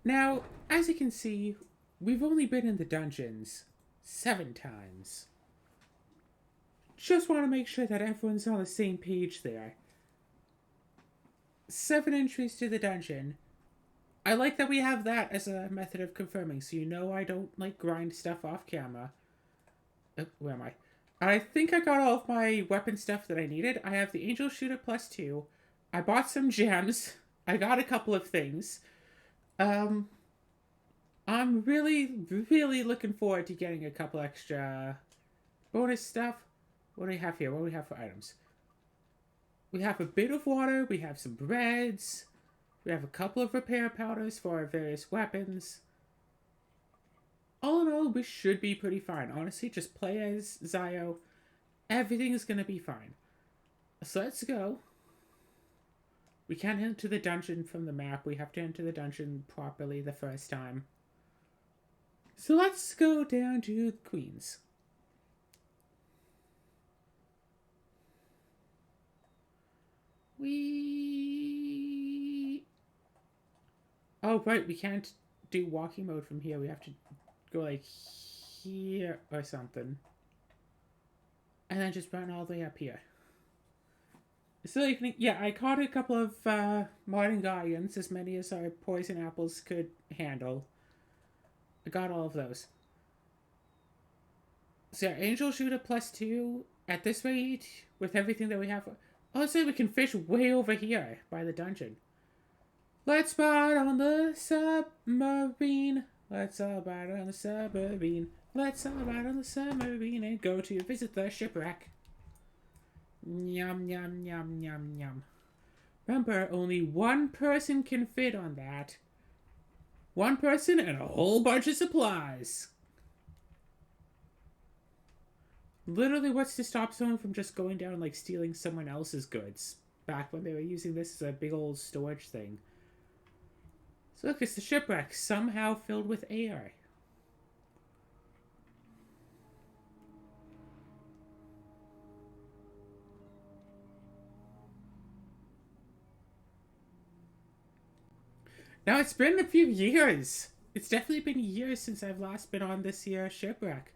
Now, as you can see, we've only been in the dungeons 7 times. Just want to make sure that everyone's on the same page there. 7 entries to the dungeon. I like that we have that as a method of confirming, so you know I don't like grind stuff off camera. Where am I? I think I got all of my weapon stuff that I needed. I have the Angel Shooter +2. I bought some gems. I got a couple of things. Um, I'm really looking forward to getting a couple extra bonus stuff. What do we have here? What do we have for items? We have a bit of water. We have some breads. We have a couple of repair powders for our various weapons. All in all, we should be pretty fine. Honestly, just play as Zio. Everything is going to be fine. So let's go. We can't enter the dungeon from the map. We have to enter the dungeon properly the first time. So let's go down to Queens. We... Oh, right, we can't do walking mode from here. We have to go, like, here or something. And then just run all the way up here. So you can, yeah, I caught a couple of modern guardians, as many as our poison apples could handle. I got all of those. So yeah, Angel Shooter +2 at this rate with everything that we have. Also, we can fish way over here by the dungeon. Let's ride on the submarine. Let's all ride on the submarine. Let's all ride on the submarine and go to visit the shipwreck. Yum, yum, yum, yum, yum. Remember, only one person can fit on that. One person and a whole bunch of supplies. Literally, what's to stop someone from just going down and, like, stealing someone else's goods? Back when they were using this as a big old storage thing. So look, it's the shipwreck, somehow filled with air. Now, it's been a few years. It's definitely been years since I've last been on this here shipwreck.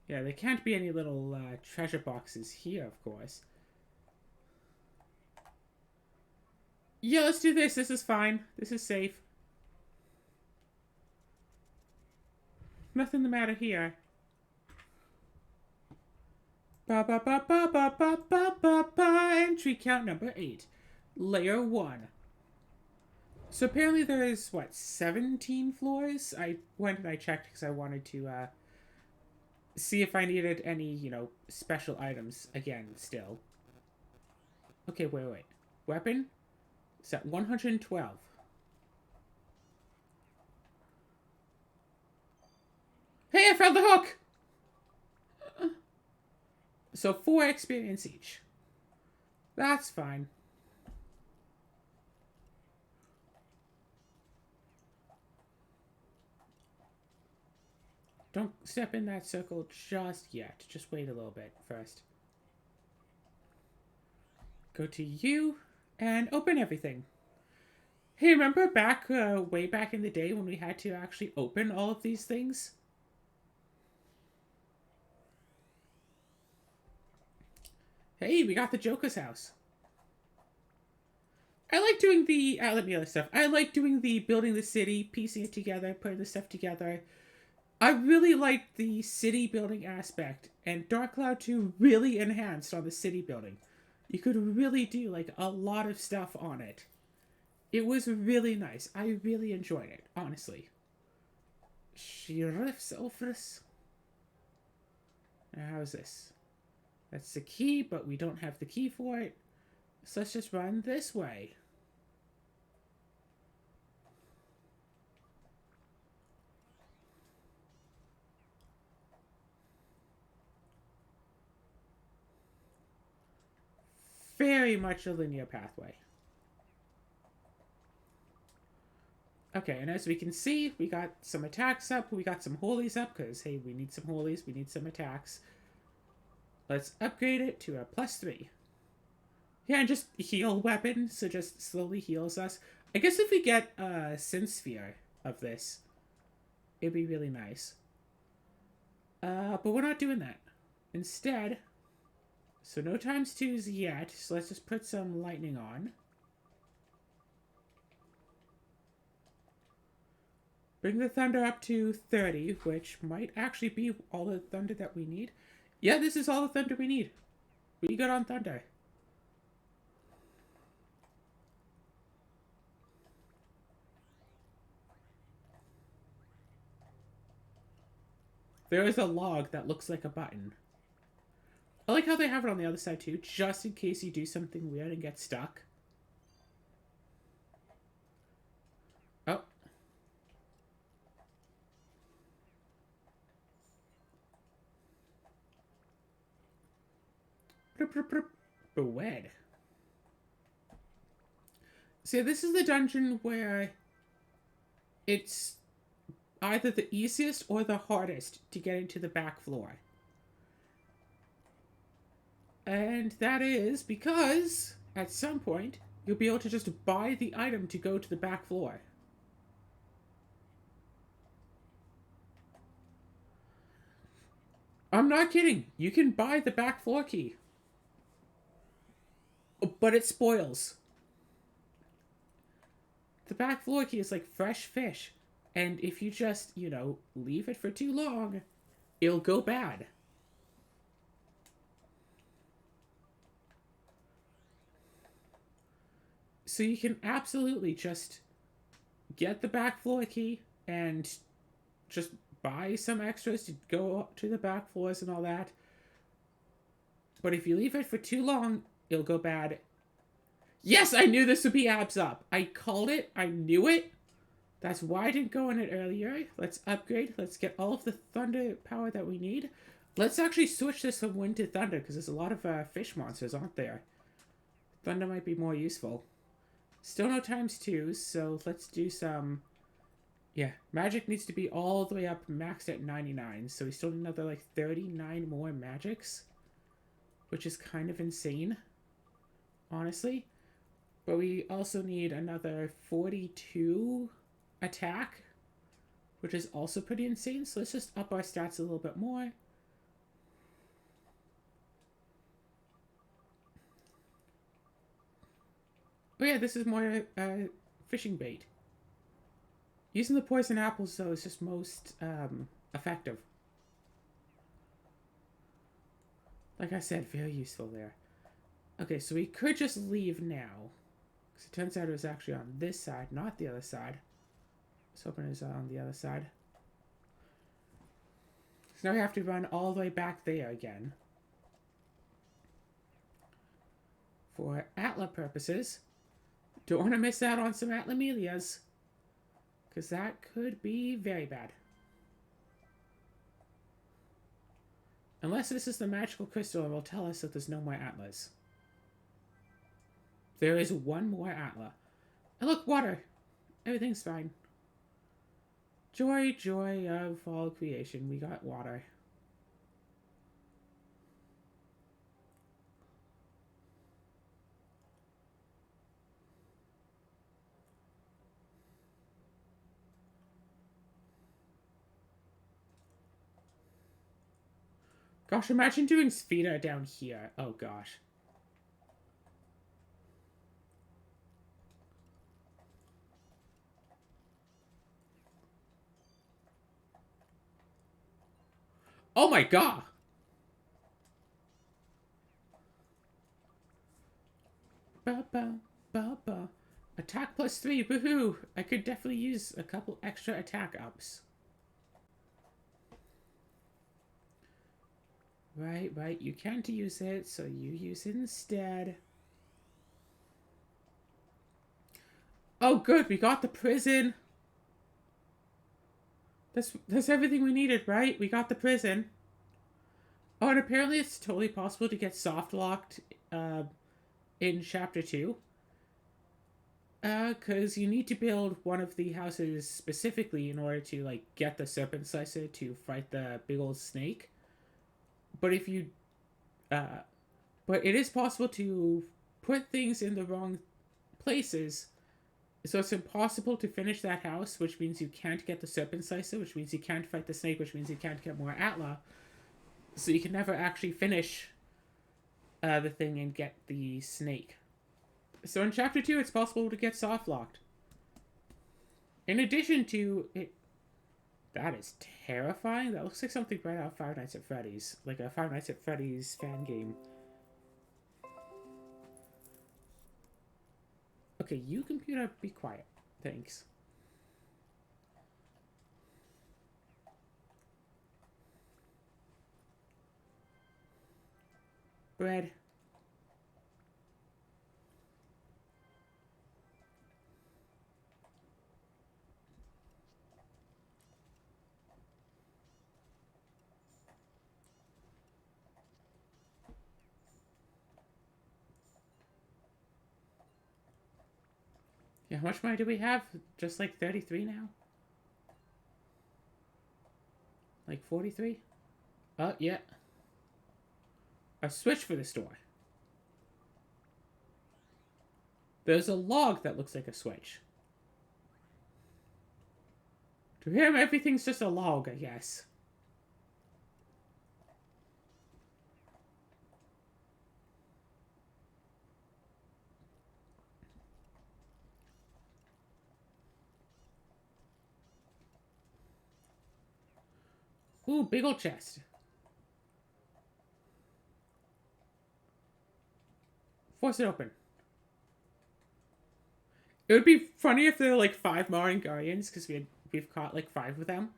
Yeah, there can't be any little treasure boxes here, of course. Yeah, let's do this. This is fine. This is safe. Nothing the matter here. Ba ba ba ba ba ba ba ba ba. Entry count number 8. Layer 1. So apparently there is, what, 17 floors? I went and I checked because I wanted to see if I needed any, special items again still. Okay, wait. Weapon? It's at 112. Hey, I found the hook! So 4 experience each. That's fine. Don't step in that circle just yet. Just wait a little bit first. Go to you and open everything. Hey, remember back, way back in the day when we had to actually open all of these things? Hey, we got the Joker's house. I like doing the other stuff. I like doing the building the city, piecing it together, putting the stuff together. I really like the city building aspect, and Dark Cloud 2 really enhanced on the city building. You could really do like a lot of stuff on it. It was really nice. I really enjoyed it, honestly. Sheriff's office. Now, how's this? That's the key, but we don't have the key for it. So let's just run this way. Very much a linear pathway. Okay, and as we can see, we got some attacks up, we got some holies up, because, hey, we need some holies, we need some attacks. Let's upgrade it to a +3. Yeah, and just heal weapon, so just slowly heals us. I guess if we get a Synth Sphere of this, it'd be really nice. But we're not doing that. Instead, so no ×2s yet, so let's just put some lightning on. Bring the thunder up to 30, which might actually be all the thunder that we need. Yeah, this is all the thunder we need. We good on thunder. There is a log that looks like a button. I like how they have it on the other side too, just in case you do something weird and get stuck. Oh. Bewed. See, this is the dungeon where it's either the easiest or the hardest to get into the back floor. And that is because at some point you'll be able to just buy the item to go to the back floor. I'm not kidding. You can buy the back floor key. But it spoils. The back floor key is like fresh fish. And if you just, leave it for too long, it'll go bad. So you can absolutely just get the back floor key and just buy some extras to go to the back floors and all that. But if you leave it for too long, it'll go bad. Yes, I knew this would be abs up. I called it. I knew it. That's why I didn't go in it earlier. Let's upgrade. Let's get all of the thunder power that we need. Let's actually switch this from wind to thunder, because there's a lot of fish monsters, aren't there? Thunder might be more useful. Still no ×2, so let's do some... Yeah, magic needs to be all the way up maxed at 99, so we still need another, 39 more magics, which is kind of insane, honestly. But we also need another 42 attack, which is also pretty insane, so let's just up our stats a little bit more. Oh yeah, this is more fishing bait. Using the poison apples, though, is just most effective. Like I said, very useful there. Okay, so we could just leave now. Because it turns out it was actually on this side, not the other side. Let's hoping it was on the other side. So now we have to run all the way back there again. For Atla purposes. Don't want to miss out on some Atlamelias. Because that could be very bad. Unless this is the magical crystal, it will tell us that there's no more Atlas. There is one more Atla. And look, water. Everything's fine. Joy, joy of all creation. We got water. Gosh, imagine doing Sphera down here. Oh, gosh. Oh my god! Ba ba ba ba. Attack +3, woohoo! I could definitely use a couple extra attack ups. Right, you can't use it, so you use it instead. Oh good, we got the prison! That's everything we needed, right? We got the prison. Oh, and apparently it's totally possible to get soft locked in Chapter 2. Because you need to build one of the houses specifically in order to, get the serpent slicer to fight the big old snake. But if you Uh, but it is possible to put things in the wrong places, so it's impossible to finish that house, which means you can't get the serpent slicer, which means you can't fight the snake, which means you can't get more Atla. So you can never actually finish the thing and get the snake. So in chapter 2, it's possible to get soft locked. In addition to it, that is terrifying. That looks like something right out of Five Nights at Freddy's, like a Five Nights at Freddy's fan game. Okay, you computer, be quiet. Thanks. Bread. Yeah, how much money do we have? Just like 33 now? Like 43? Oh, yeah. A switch for the store. There's a log that looks like a switch. To him, everything's just a log, I guess. Ooh, big old chest. Force it open. It would be funny if there were like 5 Marin Guardians, because we've caught like 5 of them.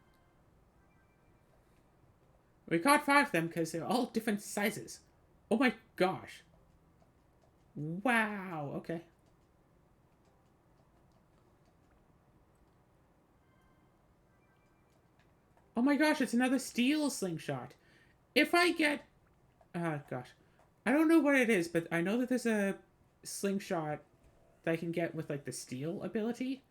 We caught 5 of them because they're all different sizes. Oh my gosh. Wow, okay. Oh my gosh, it's another steel slingshot. If I get... gosh. I don't know what it is, but I know that there's a slingshot that I can get with like the steel ability.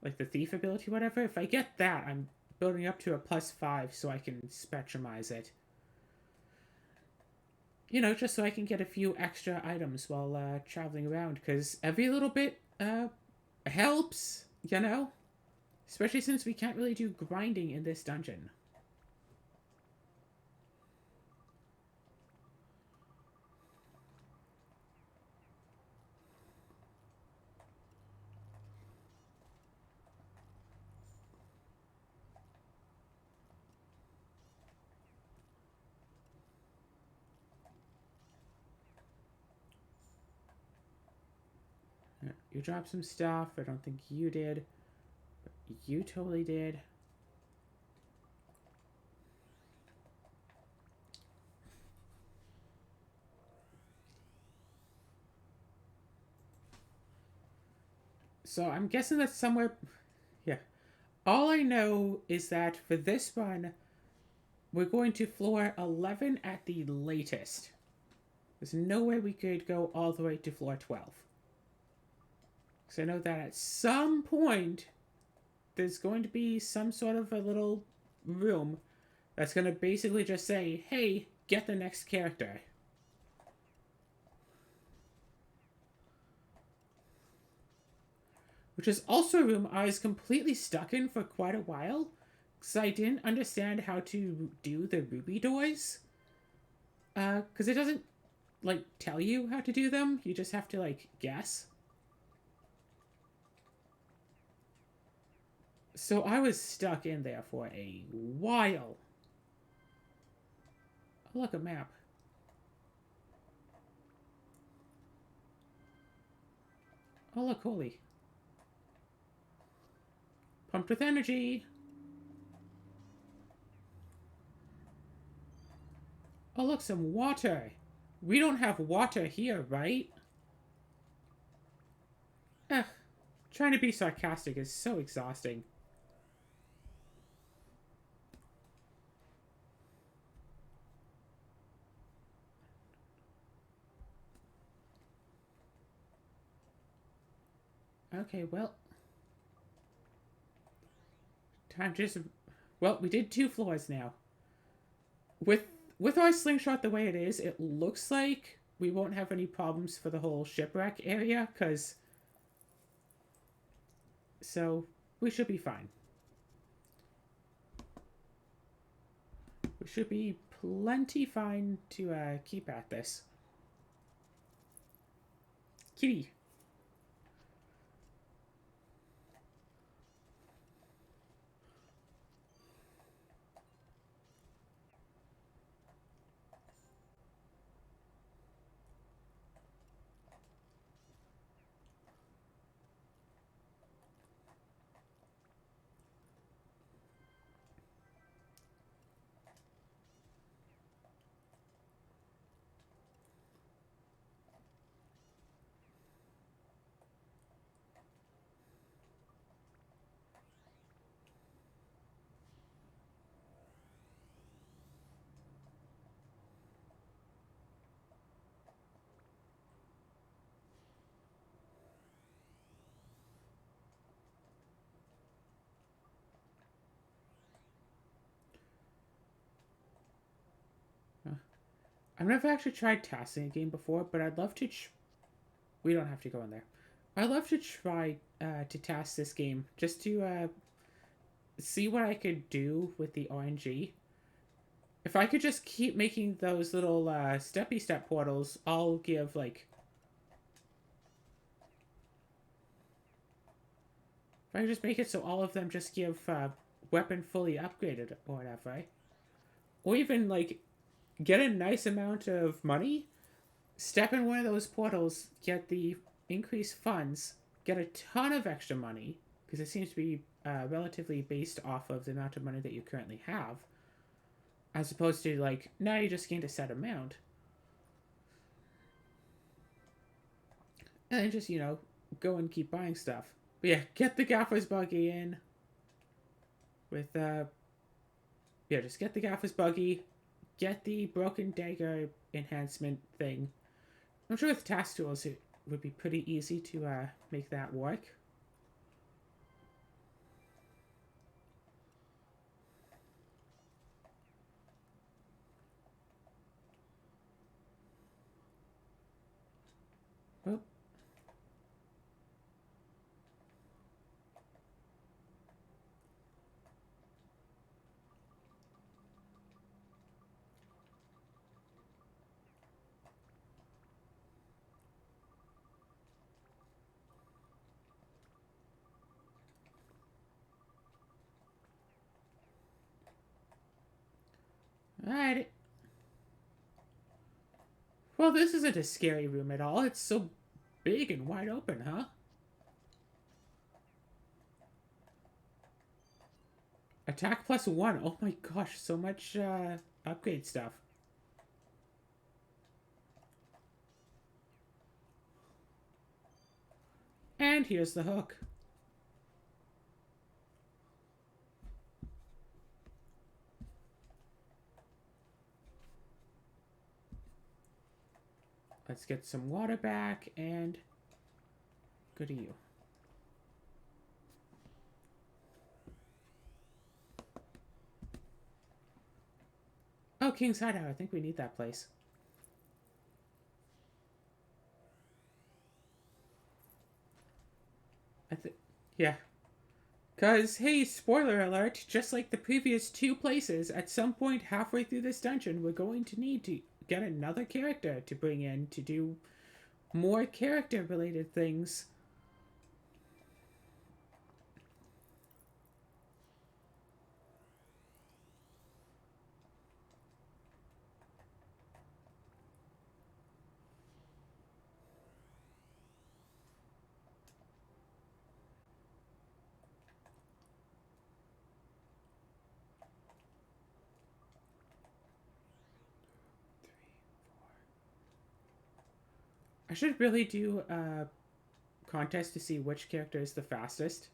Like the thief ability, whatever. If I get that, I'm building up to a +5 so I can spectrumize it. You know, just so I can get a few extra items while traveling around, because every little bit helps, you know? Especially since we can't really do grinding in this dungeon. You dropped some stuff. I don't think you did. But you totally did. So I'm guessing that's somewhere... Yeah. All I know is that for this one, we're going to floor 11 at the latest. There's no way we could go all the way to floor 12. Because I know that at some point, there's going to be some sort of a little room that's going to basically just say, hey, get the next character. Which is also a room I was completely stuck in for quite a while. Because I didn't understand how to do the ruby doors. Because it doesn't, like, tell you how to do them. You just have to, like, guess. So I was stuck in there for a while. Oh, look, a map. Oh, look, holy. Pumped with energy. Oh, look, some water. We don't have water here, right? Ugh. Trying to be sarcastic is so exhausting. Okay, well. Time to just... Well, we did 2 floors now. With with our slingshot the way it is, it looks like we won't have any problems for the whole shipwreck area, because so we should be fine. We should be plenty fine to keep at this. Kitty. I've never actually tried tasking a game before, but I'd love to. We don't have to go in there. I'd love to try to task this game just to see what I could do with the RNG. If I could just keep making those little steppy step portals, I'll give like. If I could just make it so all of them just give weapon fully upgraded or whatever, right? Or even like get a nice amount of money, step in one of those portals, get the increased funds, get a ton of extra money, because it seems to be relatively based off of the amount of money that you currently have, as opposed to like, now you just gained a set amount. And then just, go and keep buying stuff. But yeah, get the Gaffer's Buggy in with, just get the Gaffer's Buggy, get the Broken Dagger enhancement thing. I'm sure with task tools it would be pretty easy to make that work. Oh. Alright. Well, this isn't a scary room at all. It's so big and wide open, huh? Attack +1. Oh my gosh, so much upgrade stuff. And here's the hook. Let's get some water back, and good to you. Oh, King's Hideout. I think we need that place. Yeah. Because, hey, spoiler alert, just like the previous two places, at some point halfway through this dungeon, we're going to need to get another character to bring in to do more character-related things. I should really do a contest to see which character is the fastest.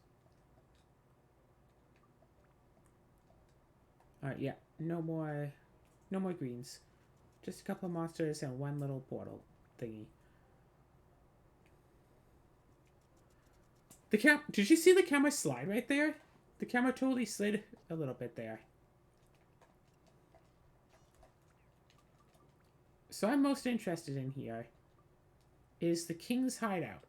Alright, yeah. No more greens. Just a couple of monsters and one little portal thingy. Did you see the camera slide right there? The camera totally slid a little bit there. So I'm most interested in here is the king's hideout.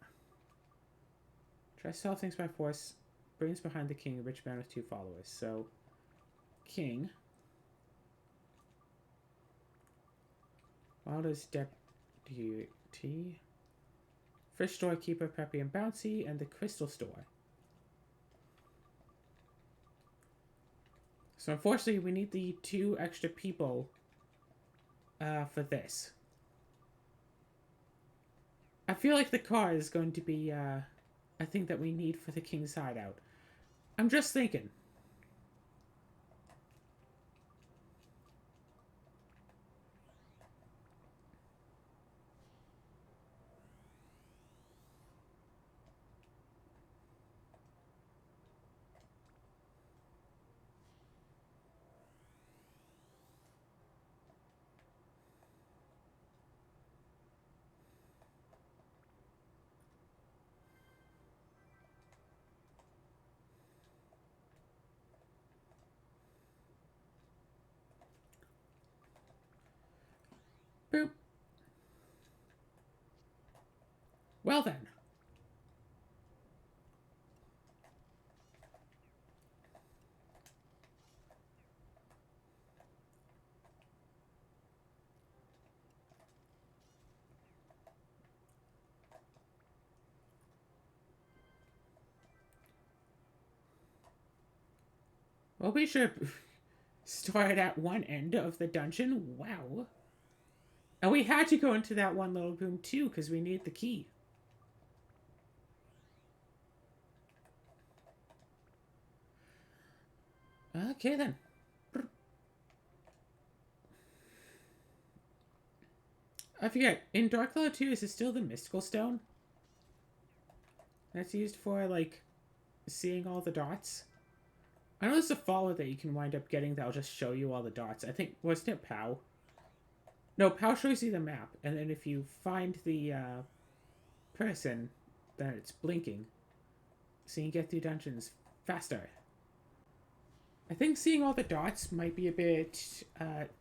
Try to solve things by force. Brings behind the king a rich man with 2 followers. So, king. Wilder's deputy. Fish storekeeper, Peppy and Bouncy, and the crystal store. So unfortunately, we need the 2 extra people for this. I feel like the car is going to be a thing that we need for the king's hideout. I'm just thinking. Boop. Well then. Well, we should start at one end of the dungeon. Wow. And we had to go into that one little room too, because we need the key. Okay then. I forget, in Dark Cloud 2, is it still the Mystical Stone? That's used for, like, seeing all the dots? I know there's a follower that you can wind up getting that'll just show you all the dots. I think, wasn't it Pow? No, Pow shows you the map, and then if you find the person, then it's blinking. So you can get through dungeons faster. I think seeing all the dots might be a bit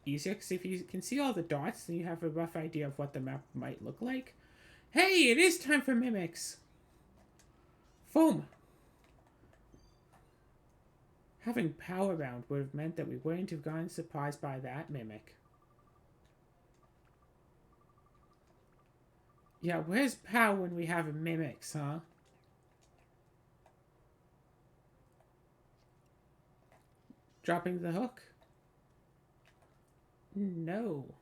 easier, because if you can see all the dots, then you have a rough idea of what the map might look like. Hey, it is time for mimics! Foam! Having Pow around would have meant that we wouldn't have gotten surprised by that mimic. Yeah, where's Pow when we have mimics, huh? Dropping the hook? No.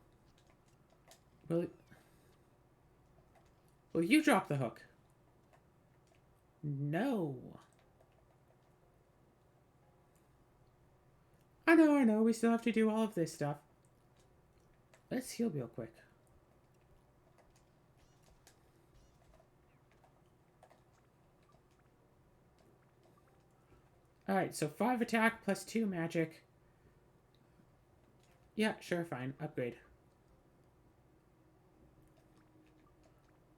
Will you drop the hook? No. I know, we still have to do all of this stuff. Let's heal real quick. Alright, so 5 attack plus 2 magic. Yeah, sure, fine. Upgrade.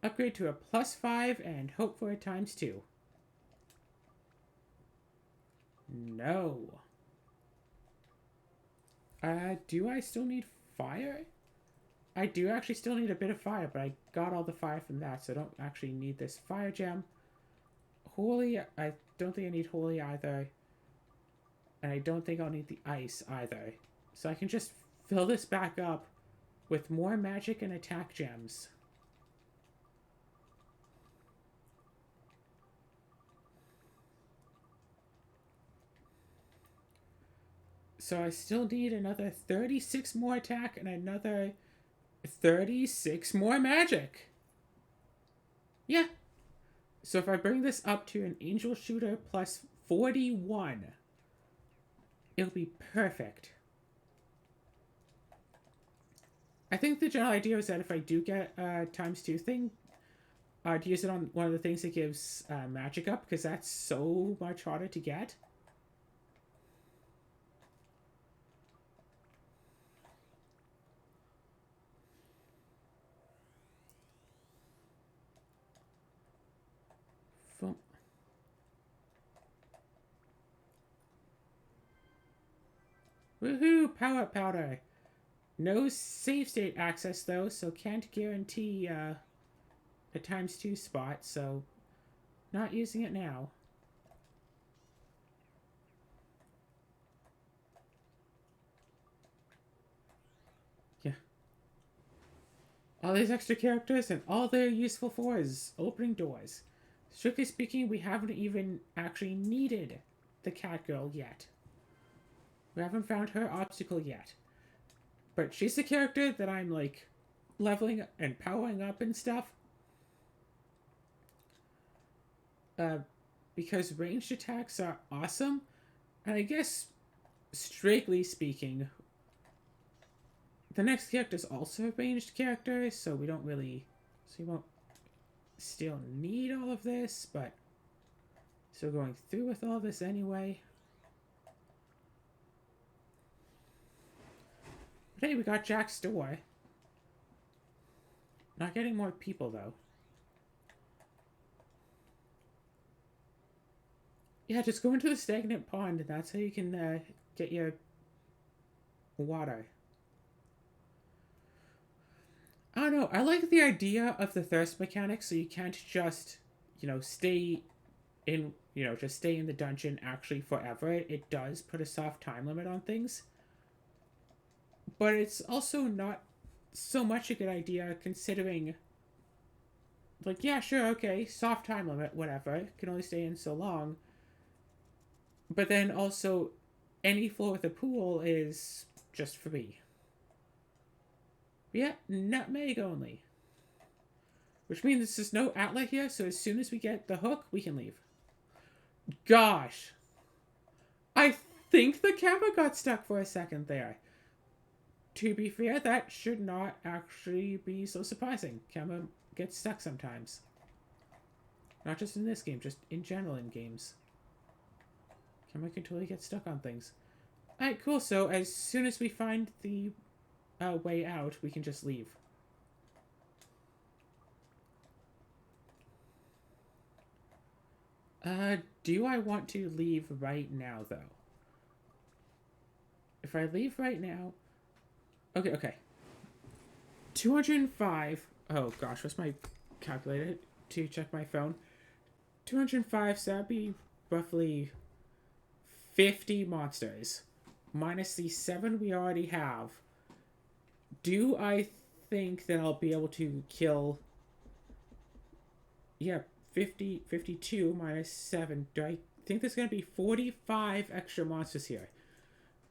Upgrade to a +5 and hope for a ×2. No. Do I still need fire? I do actually still need a bit of fire, but I got all the fire from that, so I don't actually need this fire gem. Holy, I don't think I need holy either. And I don't think I'll need the ice either. So I can just fill this back up with more magic and attack gems. So I still need another 36 more attack and another 36 more magic. Yeah. So if I bring this up to an Angel Shooter plus 41, it'll be perfect. I think the general idea is that if I do get a ×2 thing, to use it on one of the things that gives magic up, because that's so much harder to get. Woohoo! Power powder! No save state access though, so can't guarantee a ×2 spot, so not using it now. Yeah. All these extra characters and all they're useful for is opening doors. Strictly speaking, we haven't even actually needed the cat girl yet. We haven't found her obstacle yet. But she's the character that I'm like leveling and powering up and stuff. Uh, because ranged attacks are awesome. And I guess, strictly speaking, the next character is also a ranged character, so we don't really. So we won't still need all of this, but still going through with all this anyway. But hey, we got Jack's door. Not getting more people, though. Yeah, just go into the stagnant pond, and that's how you can get your water. I don't know. I like the idea of the thirst mechanic, so you can't just, stay in, just stay in the dungeon actually forever. It does put a soft time limit on things. But it's also not so much a good idea considering, like, yeah, sure, okay, soft time limit, whatever. Can only stay in so long. But then also, any floor with a pool is just free. Yeah, nutmeg only. Which means there's no outlet here, so as soon as we get the hook, we can leave. Gosh. I think the camera got stuck for a second there. To be fair, that should not actually be so surprising. Camera gets stuck sometimes. Not just in this game, just in general in games. Camera can totally get stuck on things. Alright, cool. So as soon as we find the way out, we can just leave. Do I want to leave right now, though? If I leave right now... Okay. 205... Oh, gosh, what's my calculator to check my phone? 205, so that'd be roughly 50 monsters. Minus the 7 we already have. Do I think that I'll be able to kill... Yeah, 52 minus 7. Do I think there's going to be 45 extra monsters here?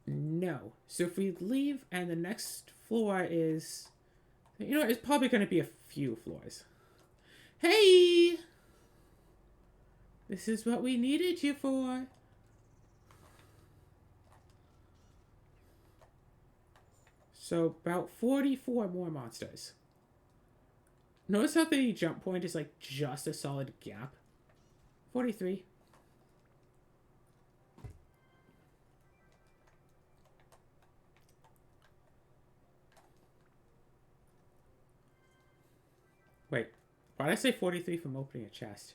No. So if we leave and the next floor is... it's probably going to be a few floors. Hey! This is what we needed you for. So about 44 more monsters. Notice how the jump point is like just a solid gap. 43. Wait, why did I say 43 from opening a chest?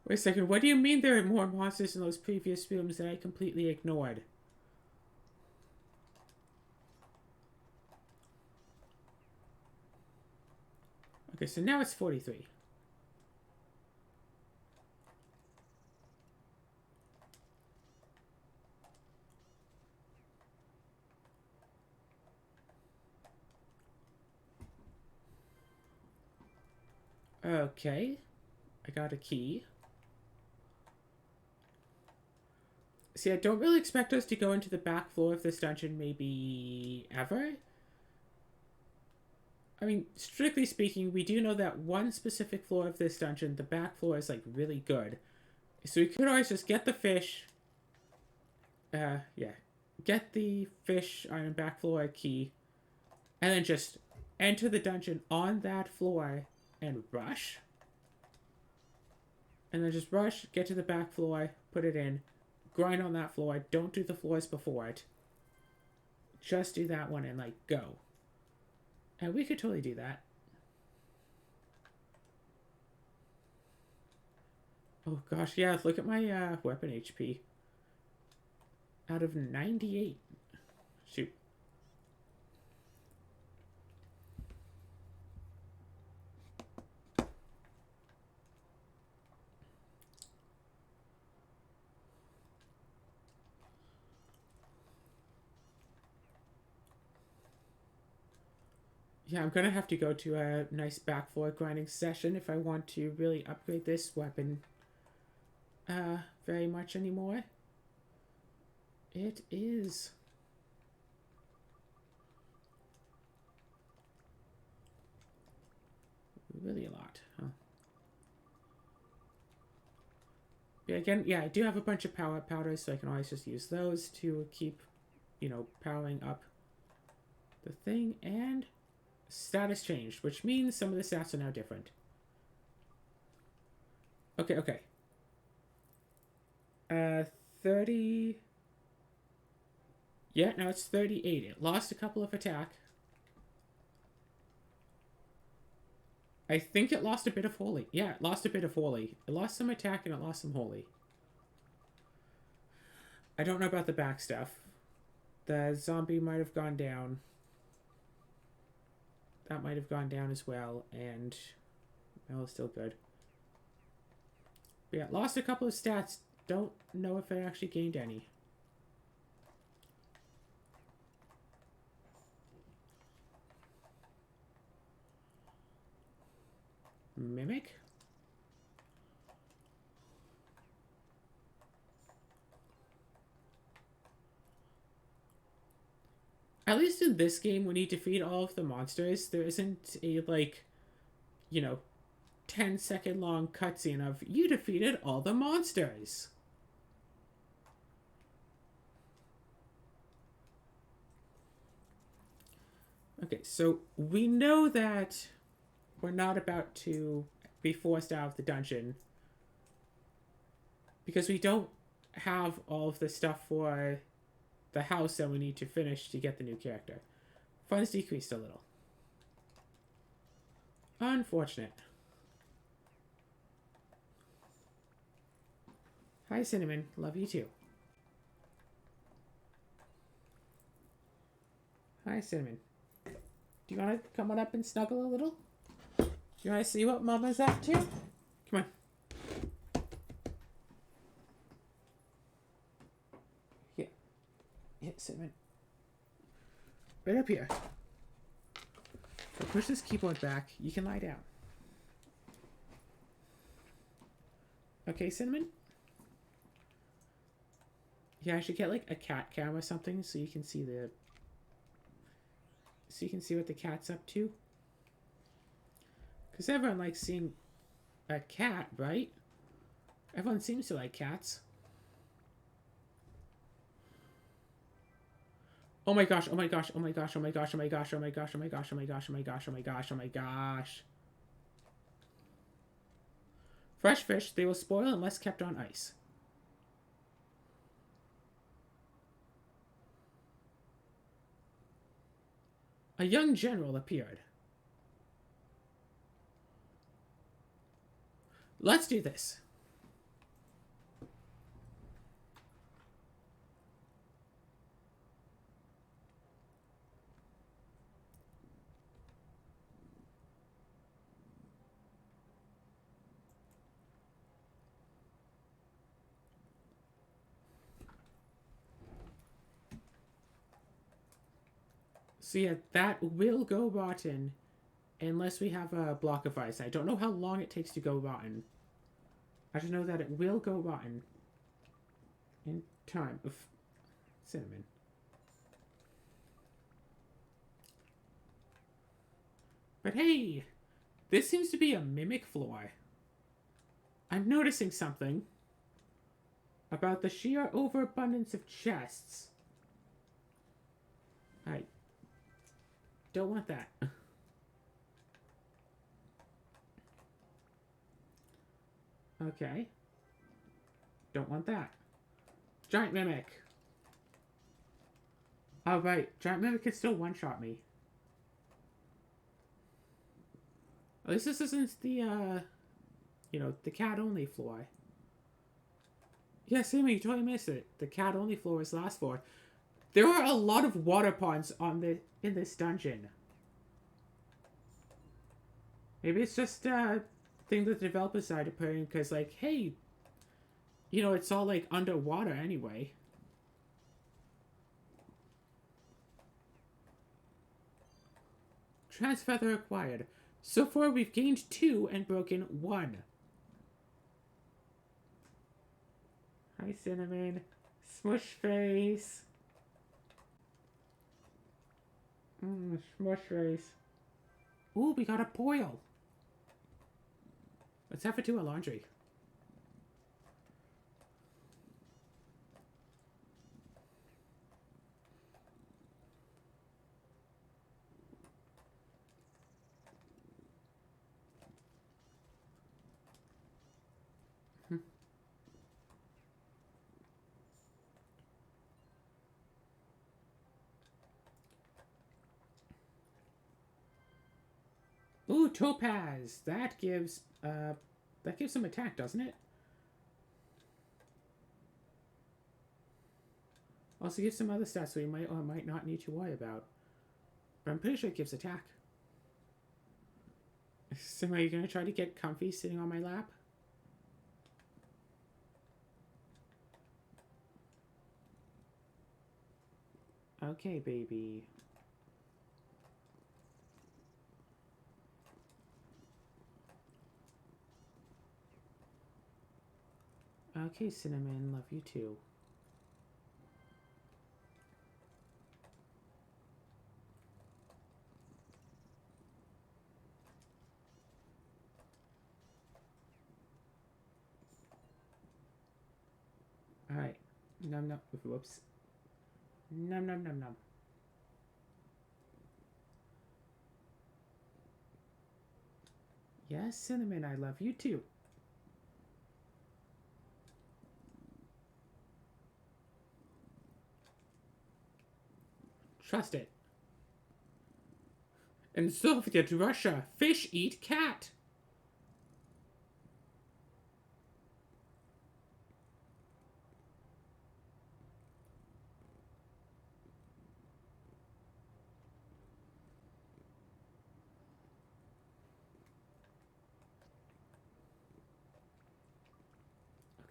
Wait a second, what do you mean there are more monsters in those previous rooms that I completely ignored? Okay, so now it's 43. Okay, I got a key. See, I don't really expect us to go into the back floor of this dungeon maybe ever. I mean, strictly speaking, we do know that one specific floor of this dungeon, the back floor, is like really good. So we could always just get the fish. Yeah. Get the fish iron back floor key. And then just enter the dungeon on that floor and rush. And then just rush, get to the back floor, put it in, grind on that floor, don't do the floors before it. Just do that one and, like, go. And we could totally do that. Oh gosh, yeah, look at my weapon HP. out of 98. Shoot. Yeah, I'm gonna have to go to a nice backfloor grinding session if I want to really upgrade this weapon very much anymore. It is. Really a lot, huh? Yeah, again, yeah, I do have a bunch of power powders, so I can always just use those to keep, powering up the thing. And status changed, which means some of the stats are now different. Okay, okay. 30. Yeah, now it's 38. It lost a couple of attack. I think it lost a bit of holy. Yeah, it lost a bit of holy. It lost some attack and it lost some holy. I don't know about the back stuff. The zombie might have gone down. That might have gone down as well, and well, it's still good. But yeah, lost a couple of stats. Don't know if I actually gained any. Mimic? At least in this game, when you defeat all of the monsters, there isn't a, 10-second long cutscene of you defeated all the monsters. Okay, so we know that we're not about to be forced out of the dungeon because we don't have all of the stuff for the house that we need to finish to get the new character. Funds decreased a little. Unfortunate. Hi, Cinnamon. Love you too. Hi, Cinnamon. Do you want to come on up and snuggle a little? Do you want to see what Mama's up to? Come on. Yeah. Yeah, Cinnamon. Right up here. So push this keyboard back. You can lie down. Okay, Cinnamon? Yeah, I should get like a cat cam or something so you can see what the cat's up to. Because everyone likes seeing a cat, right? Everyone seems to like cats. Oh my gosh, oh my gosh, oh my gosh, oh my gosh, oh my gosh, oh my gosh, oh my gosh, oh my gosh, oh my gosh, oh my gosh, oh my gosh. Fresh fish, they will spoil unless kept on ice. A young general appeared. Let's do this. So yeah, that will go rotten unless we have a block of ice. I don't know how long it takes to go rotten. I just know that it will go rotten in time. Of Cinnamon. But hey, this seems to be a mimic floor. I'm noticing something about the sheer overabundance of chests. I don't want that. Okay. Don't want that. Giant Mimic. Oh, right. Giant Mimic can still one-shot me. At least this isn't the, the cat-only floor. Yeah, Sammy, you totally missed it. The cat-only floor is last floor. There are a lot of water ponds in this dungeon. Maybe it's just a thing that the developers decided to put in because, like, hey, you know, it's all like underwater anyway. Transfeather acquired. So far, we've gained 2 and broken 1. Hi, Cinnamon. Smush face. Smush face. Ooh, we got a boil. Let's have it do our laundry. Ooh, topaz. That gives some attack, doesn't it? Also gives some other stats we might or might not need to worry about. But I'm pretty sure it gives attack. So are you gonna try to get comfy sitting on my lap? Okay, baby. Okay, Cinnamon, love you too. Alright. Num num. Whoops. Num num num num. Yes, Cinnamon, I love you too. Trust it. In Soviet Russia, fish eat cat.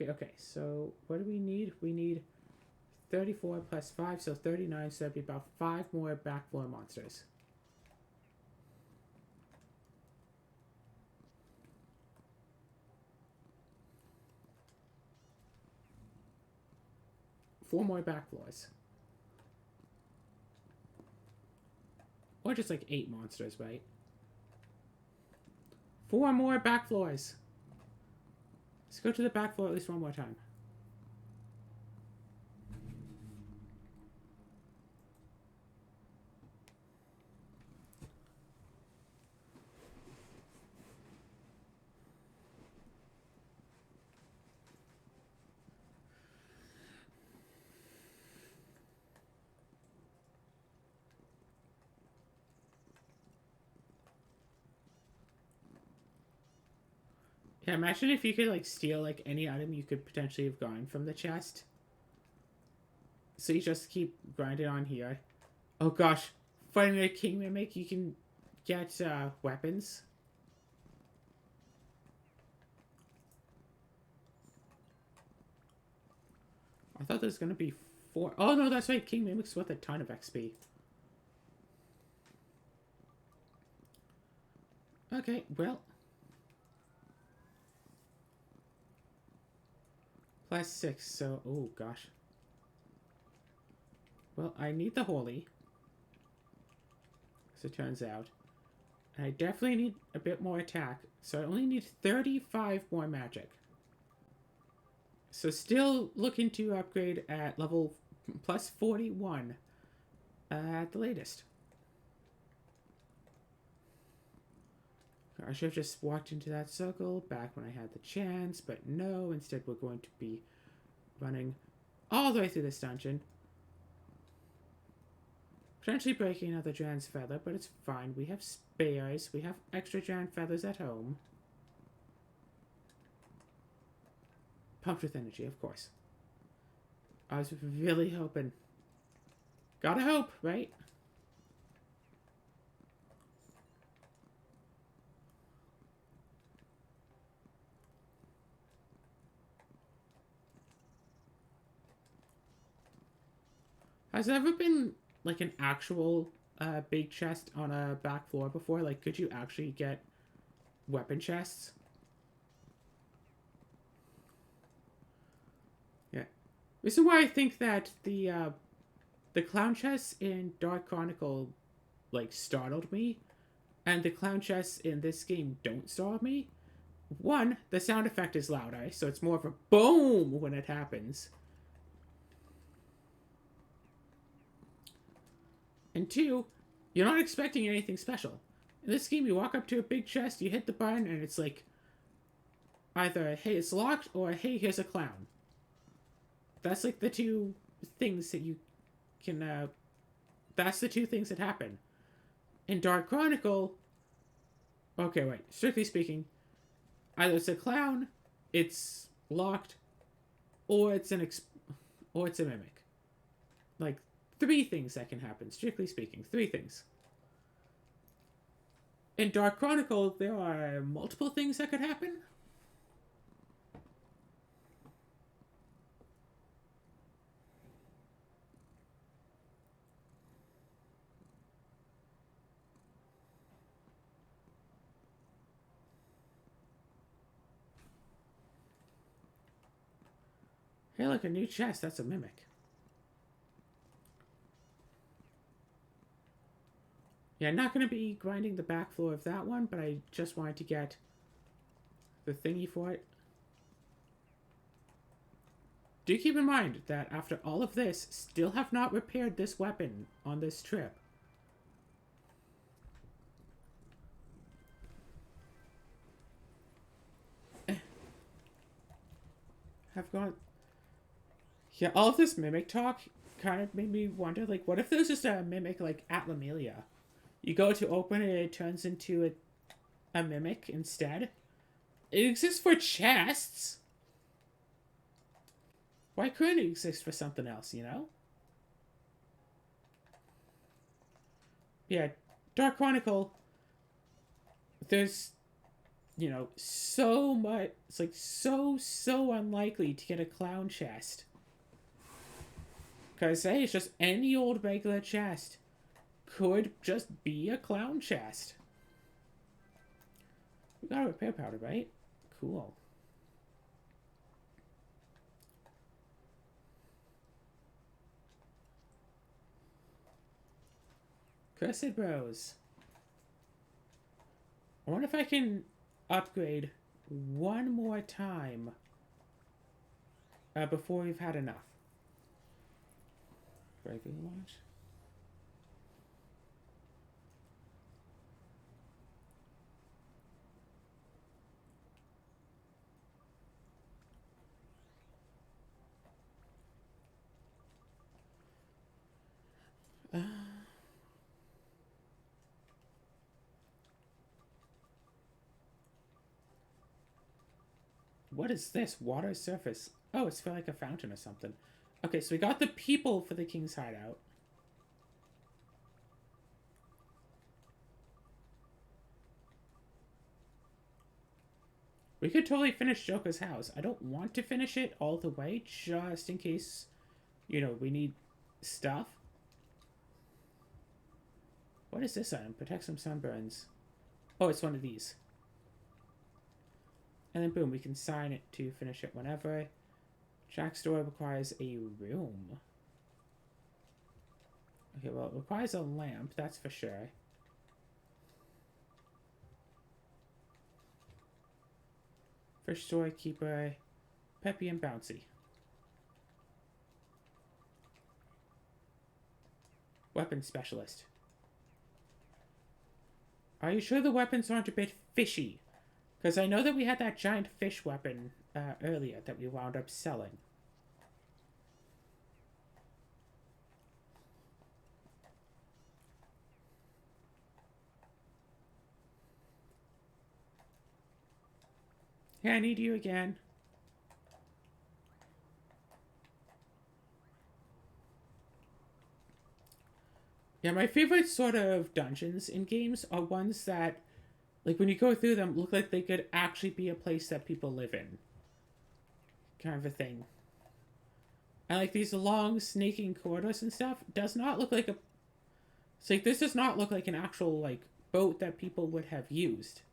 Okay, so what do we need? We need 34 plus 5, so 39, so that'd be about 5 more backfloor monsters. Four more backfloors. Or just like 8 monsters, right? 4 more backfloors. Let's go to the backfloor at least one more time. Yeah, imagine if you could like steal like any item you could potentially have gotten from the chest. So you just keep grinding on here. Oh gosh, fighting a king mimic, you can get weapons. I thought there was gonna be 4. Oh no, that's right, king mimic's worth a ton of XP. Okay, well. Plus 6, so, oh gosh. Well, I need the holy. As it turns out. And I definitely need a bit more attack. So I only need 35 more magic. So still looking to upgrade at level plus 41 at the latest. I should have just walked into that circle back when I had the chance, but no, instead we're going to be running all the way through this dungeon. Potentially breaking another Jan's feather, but it's fine. We have spares. We have extra Jan feathers at home. Pumped with energy, of course. I was really hoping. Gotta hope, right? Has there ever been like an actual big chest on a back floor before? Like, could you actually get weapon chests? Yeah. This is why I think that the clown chests in Dark Chronicle like startled me, and the clown chests in this game don't startle me. One, the sound effect is louder, so it's more of a boom when it happens. And two, you're not expecting anything special. In this game, you walk up to a big chest, you hit the button, and it's like either hey, it's locked, or hey, here's a clown. That's like the two things that you can. That's the two things that happen. In Dark Chronicle, okay, wait. Strictly speaking, either it's a clown, it's locked, or or it's a mimic. Like three things that can happen. Strictly speaking, three things. In Dark Chronicle, there are multiple things that could happen. Hey, look, a new chest. That's a mimic. Yeah, I'm not going to be grinding the back floor of that one, but I just wanted to get the thingy for it. Do keep in mind that after all of this, still have not repaired this weapon on this trip. Have gone... Yeah, all of this mimic talk kind of made me wonder, like, what if there's just a mimic, like, at Lamelia? You go to open it, it turns into a mimic instead? It exists for chests! Why couldn't it exist for something else, you know? Yeah, Dark Chronicle, there's, you know, so much. It's like so unlikely to get a clown chest. Because, hey, it's just any old regular chest could just be a clown chest. We got a repair powder, right? Cool. Cursed Bros. I wonder if I can upgrade one more time before we've had enough. Regular launch. What is this? Water surface. Oh, it's for like a fountain or something. Okay, so we got the people for the king's hideout. We could totally finish Joker's house. I don't want to finish it all the way, just in case, you know, we need stuff. What is this item? Protect some sunburns. Oh, it's one of these. And then boom, we can sign it to finish it whenever. Jack's door requires a room. Okay, well, it requires a lamp, that's for sure. Fish storekeeper, Peppy and Bouncy. Weapon specialist. Are you sure the weapons aren't a bit fishy? Because I know that we had that giant fish weapon earlier that we wound up selling. Hey, I need you again. Yeah, my favorite sort of dungeons in games are ones that, like, when you go through them, look like they could actually be a place that people live in, kind of a thing. And like these long snaking corridors and stuff does not look like a. It's like this does not look like an actual like boat that people would have used,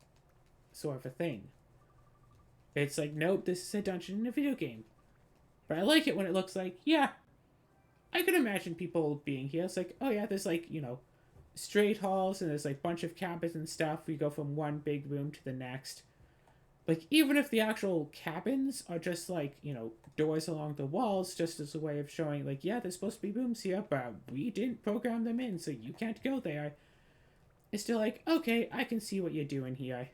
sort of a thing. It's like nope, this is a dungeon in a video game. But I like it when it looks like yeah, I could imagine people being here. It's like oh yeah, there's like straight halls and there's like a bunch of cabins and stuff. We go from one big room to the next. Like even if the actual cabins are just like doors along the walls just as a way of showing like yeah there's supposed to be rooms here but we didn't program them in so you can't go there, it's still like okay I can see what you're doing here.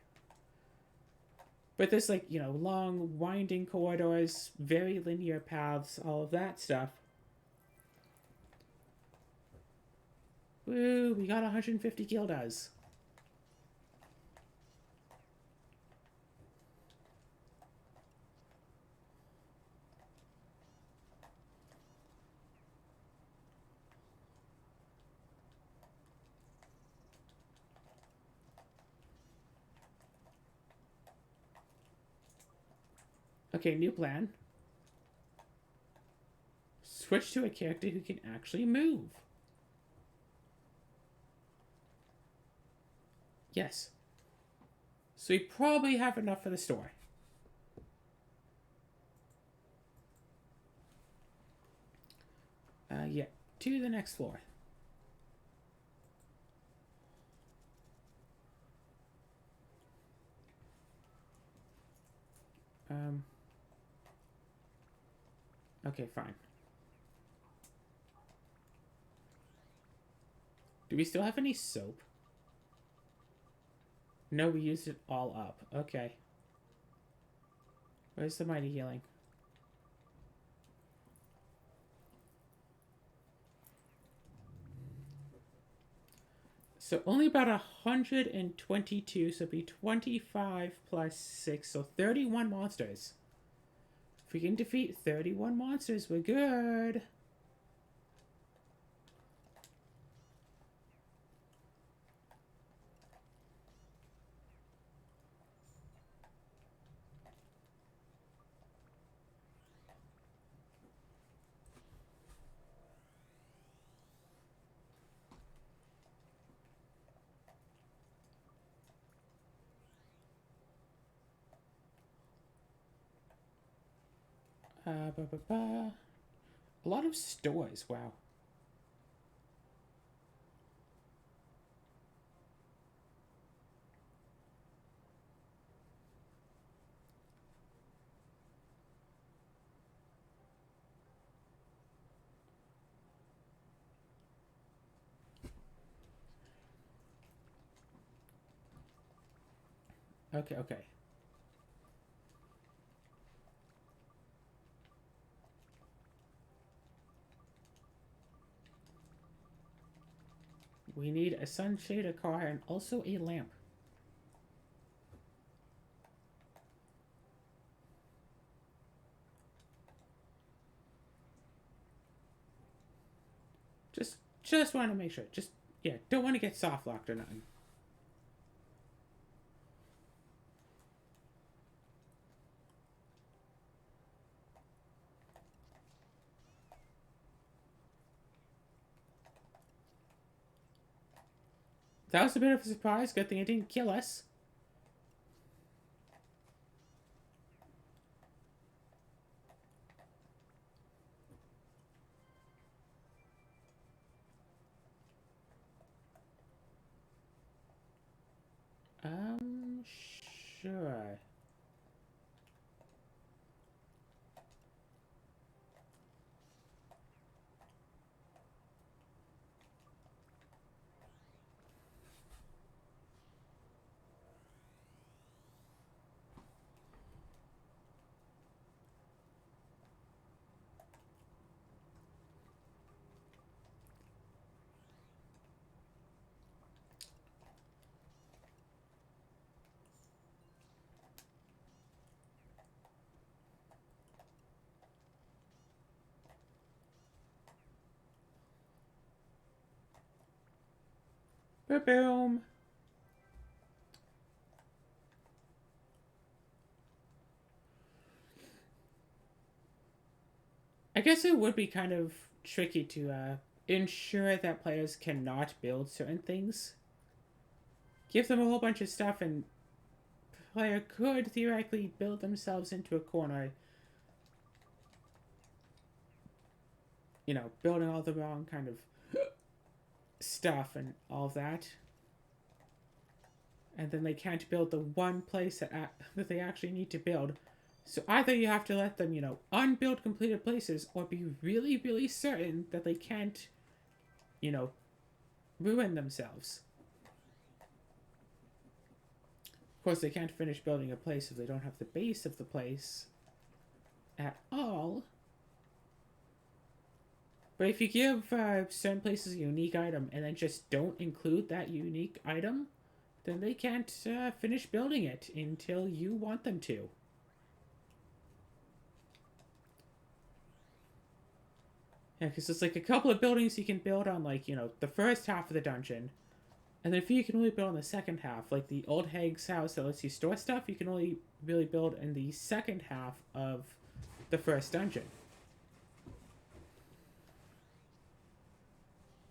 But there's like long winding corridors, very linear paths, all of that stuff. Woo, we got 150 guilders. Okay, new plan. Switch to a character who can actually move. Yes. So we probably have enough for the store. Yeah, to the next floor. Um. Okay, fine. Do we still have any soap? No, we used it all up. Okay. Where's the mighty healing? So only about 122, so it'd be 25 plus 6, so 31 monsters. If we can defeat 31 monsters, we're good. Ba, ba, ba. A lot of stores, wow. Okay, okay. We need a sunshade, a car, and also a lamp. Just want to make sure. Just, yeah, don't want to get soft locked or nothing. That was a bit of a surprise. Good thing it didn't kill us. Sure. Boom. I guess it would be kind of tricky to ensure that players cannot build certain things. Give them a whole bunch of stuff, and player could theoretically build themselves into a corner. You know, building all the wrong kind of stuff and all of that. And then they can't build the one place that they actually need to build. So either you have to let them, you know, unbuild completed places, or be really, really certain that they can't, you know, ruin themselves. Of course, they can't finish building a place if they don't have the base of the place at all. But if you give certain places a unique item and then just don't include that unique item, then they can't finish building it until you want them to. Yeah, because it's like a couple of buildings you can build on, like, you know, the first half of the dungeon. And then if you can only build on the second half, like the old hag's house that lets you store stuff, you can only really build in the second half of the first dungeon.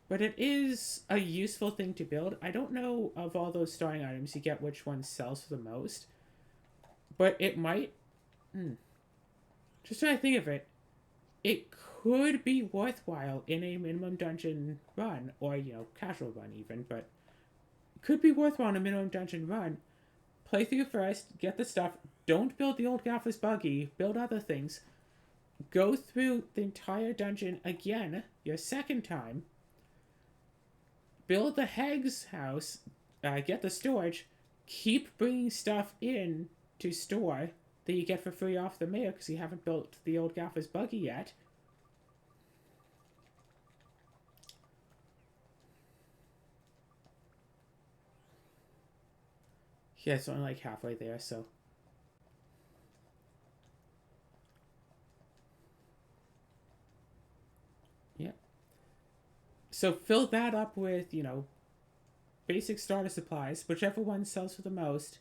But it is a useful thing to build. I don't know of all those starting items you get which one sells for the most. But it might... Just trying to think of it. It could be worthwhile in a minimum dungeon run, or, you know, casual run even, but could be worthwhile in a minimum dungeon run. Play through first, get the stuff, don't build the old Gaffer's buggy, build other things, go through the entire dungeon again, your second time, build the hag's house, get the storage, keep bringing stuff in to store that you get for free off the mayor because you haven't built the old Gaffer's buggy yet. Yeah, it's only like halfway there, so. Yeah. So fill that up with, you know, basic starter supplies, whichever one sells for the most.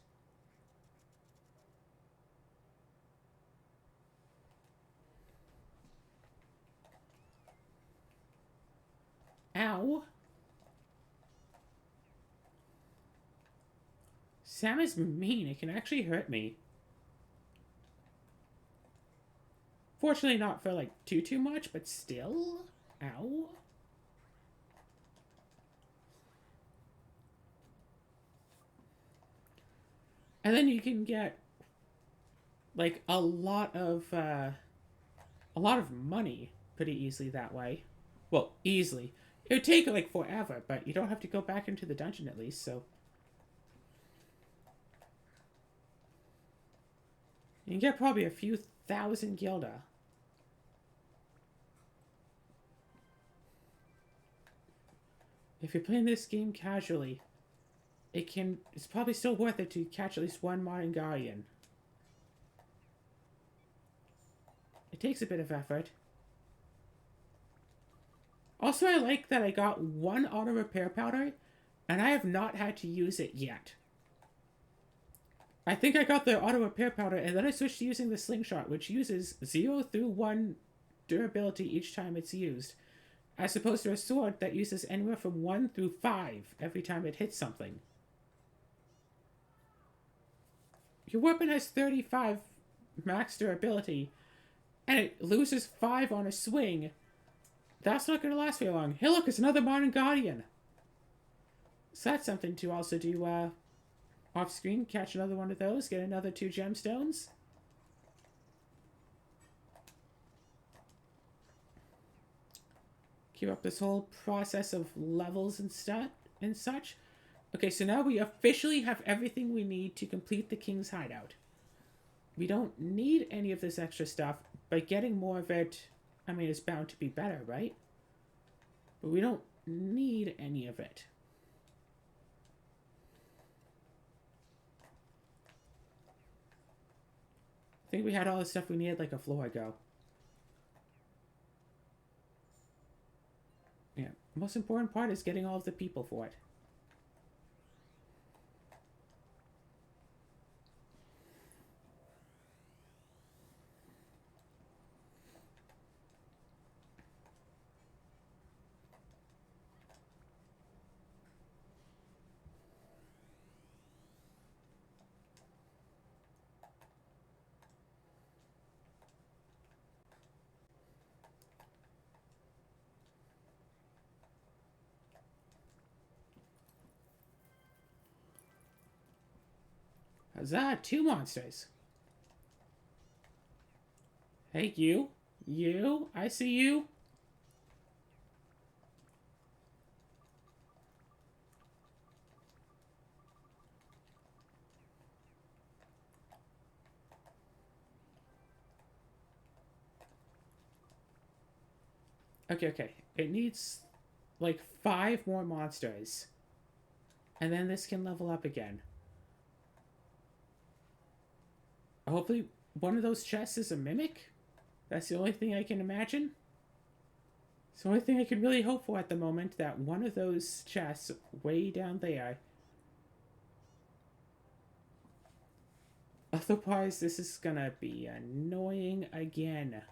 Ow. Sam is mean. It can actually hurt me. Fortunately not for like too much, but still. Ow. And then you can get like a lot of money pretty easily that way. Well, easily. It would take like forever, but you don't have to go back into the dungeon at least, so you can get probably a few thousand gilda. If you're playing this game casually, it's probably still worth it to catch at least one Modern Guardian. It takes a bit of effort. Also, I like that I got one auto repair powder, and I have not had to use it yet. I think I got the auto repair powder, and then I switched to using the slingshot, which uses 0 through 1 durability each time it's used, as opposed to a sword that uses anywhere from 1 through 5 every time it hits something. Your weapon has 35 max durability, and it loses 5 on a swing. That's not going to last very long. Hey, look, it's another Modern Guardian. So that's something to also do off screen. Catch another one of those. Get another 2 gemstones. Keep up this whole process of levels and stuff and such. Okay, so now we officially have everything we need to complete the King's Hideout. We don't need any of this extra stuff, but getting more of it, I mean, it's bound to be better, right? But we don't need any of it. I think we had all the stuff we needed like a floor ago. Yeah, the most important part is getting all of the people for it. Huzzah, 2 monsters. Hey, you. You. I see you. Okay, okay. It needs like 5 more monsters. And then this can level up again. Hopefully one of those chests is a mimic. That's the only thing I can imagine. It's the only thing I can really hope for at the moment, that one of those chests way down there. Otherwise, this is gonna be annoying again.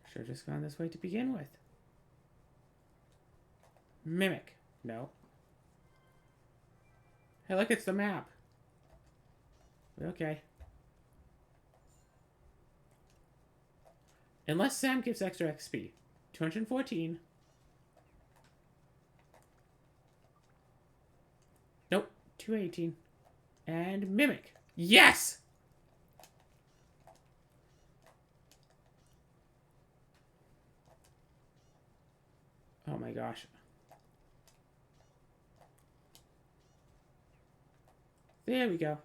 Should have just gone this way to begin with. Mimic. No. Hey, look, it's the map. Okay. Unless Sam gives extra XP. 214. Nope. 218. And Mimic. Yes! Oh my gosh. There we go.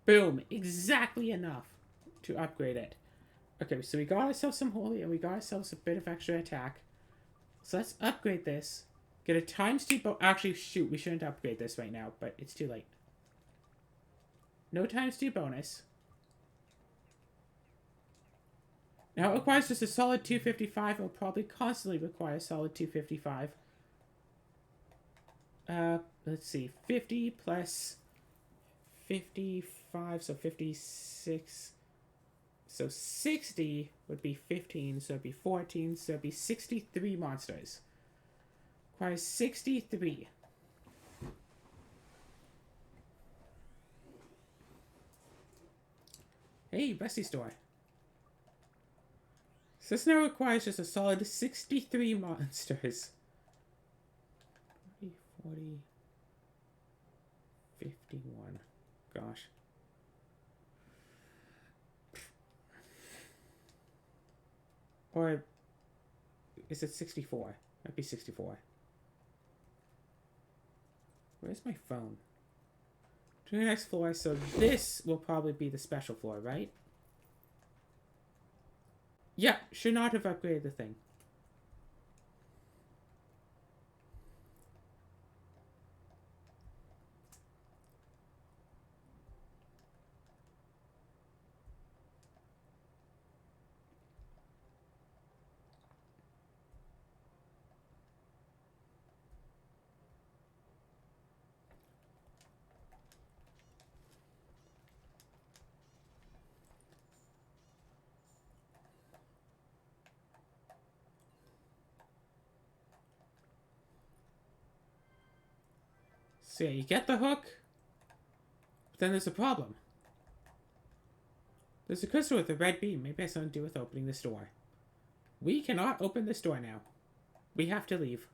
Boom. Exactly enough to upgrade it. Okay, so we got ourselves some holy and we got ourselves a bit of extra attack. So let's upgrade this. Get a times 2 actually, shoot, we shouldn't upgrade this right now, but it's too late. No times 2 bonus. Now it requires just a solid 255. It'll probably constantly require a solid 255. Let's see. 50 plus 55, so 56. So 60 would be 15, so it'd be 14, so it'd be 63 monsters. Requires 63. Hey, Bestie Store. So this now requires just a solid 63 monsters. 40, 51. Gosh. Or is it 64? Might be 64. Where's my phone? To the next floor, so this will probably be the special floor, right? Yeah, should not have upgraded the thing. So yeah, you get the hook, but then there's a problem. There's a crystal with a red beam. Maybe it has something to do with opening this door. We cannot open this door now. We have to leave.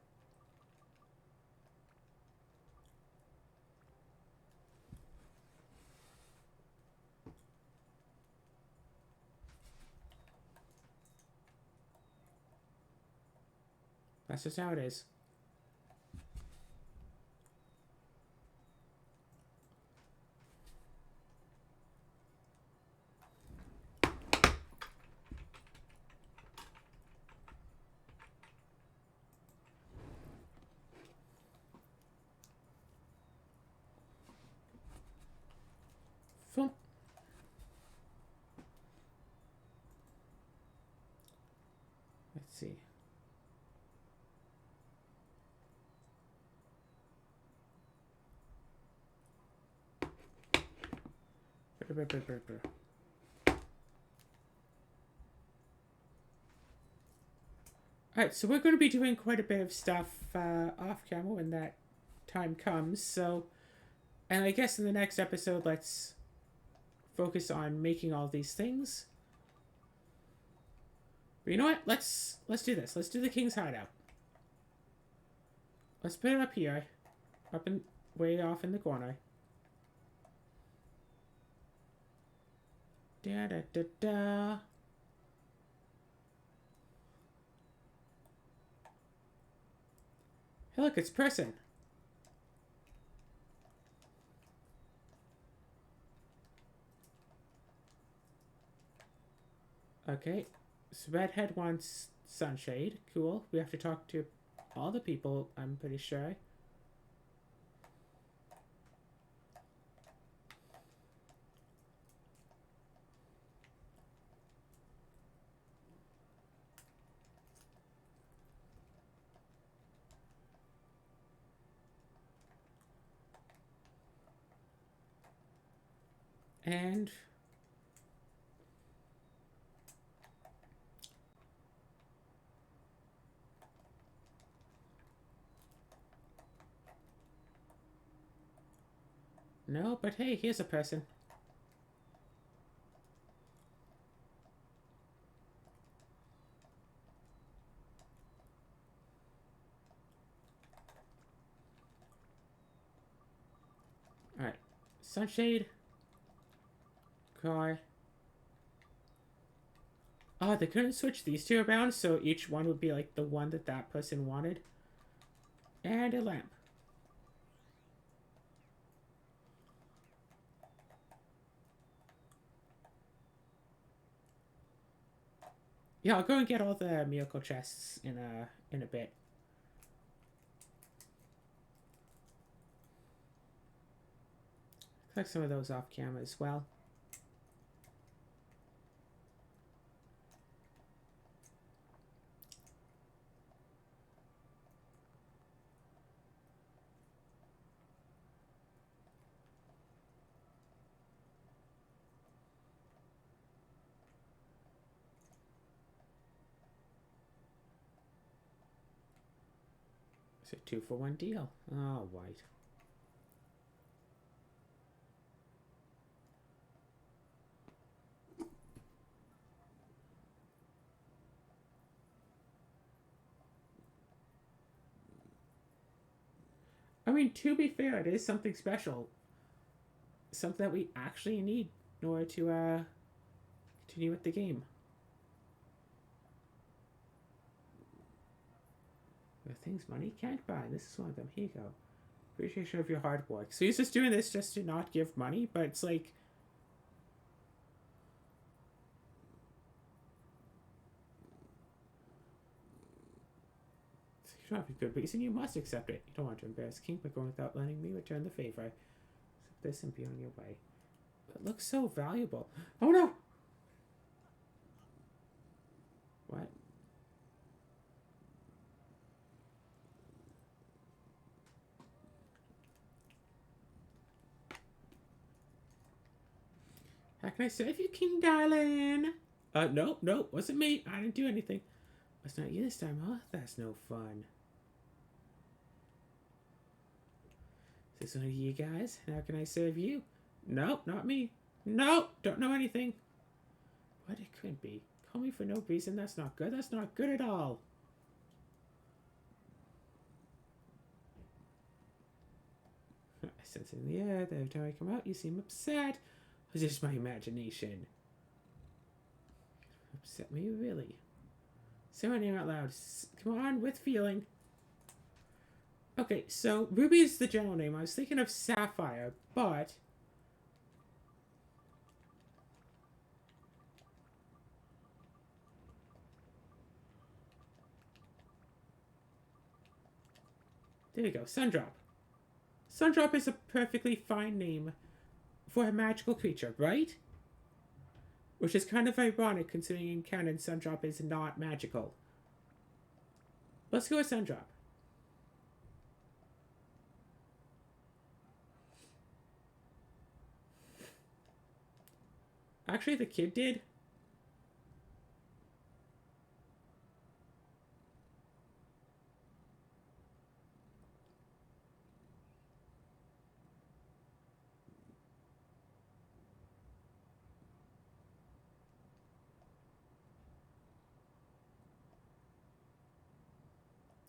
That's just how it is. see. Alright, so we're going to be doing quite a bit of stuff off camera when that time comes, so... And I guess in the next episode, let's focus on making all these things. But you know what? Let's do this. Let's do the King's Hideout. Let's put it up here. Up in... way off in the corner. Da-da-da-da. Hey, look, it's person. Okay, so Redhead wants Sunshade. Cool. We have to talk to all the people, I'm pretty sure. And... no, but hey, here's a person. Alright. Sunshade. Car. Oh, they couldn't switch these two around, so each one would be like the one that that person wanted. And a lamp. Yeah, I'll go and get all the miracle chests in a bit. Collect some of those off camera as well. It's a 2-for-1 deal. Oh, white. I mean, to be fair, it is something special. Something that we actually need in order to continue with the game. There are things money can't buy. This is one of them. Here you go. Appreciation of your hard work. So he's just doing this just to not give money, but it's like... You don't have a good reason. You must accept it. You don't want to embarrass King by going without letting me return the favor. Accept this and be on your way. It looks so valuable. Oh no! What? How can I serve you, King Darling? No, wasn't me. I didn't do anything. It's not you this time, huh? That's no fun. Is this one of you guys? How can I serve you? Nope, not me. Nope, don't know anything. What it could be. Call me for no reason. That's not good. That's not good at all. I sense it in the air that every time I come out, you seem upset. Or is it just my imagination? Upset me, really? Say my name out loud. Come on, with feeling. Okay, so Ruby is the general name. I was thinking of Sapphire, but... there you go, Sundrop. Sundrop is a perfectly fine name for a magical creature, right? Which is kind of ironic considering in canon Sundrop is not magical. Let's go with Sundrop. Actually, the kid did.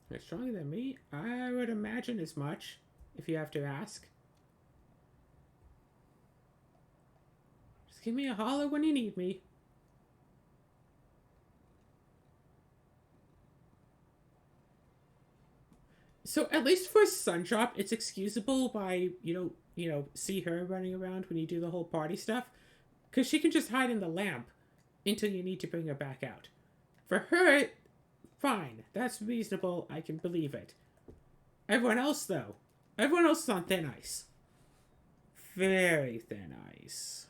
They're stronger than me? I would imagine as much, if you have to ask. Just give me a holler when you need me. So at least for Sundrop, it's excusable by see her running around when you do the whole party stuff, because she can just hide in the lamp until you need to bring her back out. For her, fine, that's reasonable. I can believe it. Everyone else, though, everyone else is on thin ice. Very thin ice.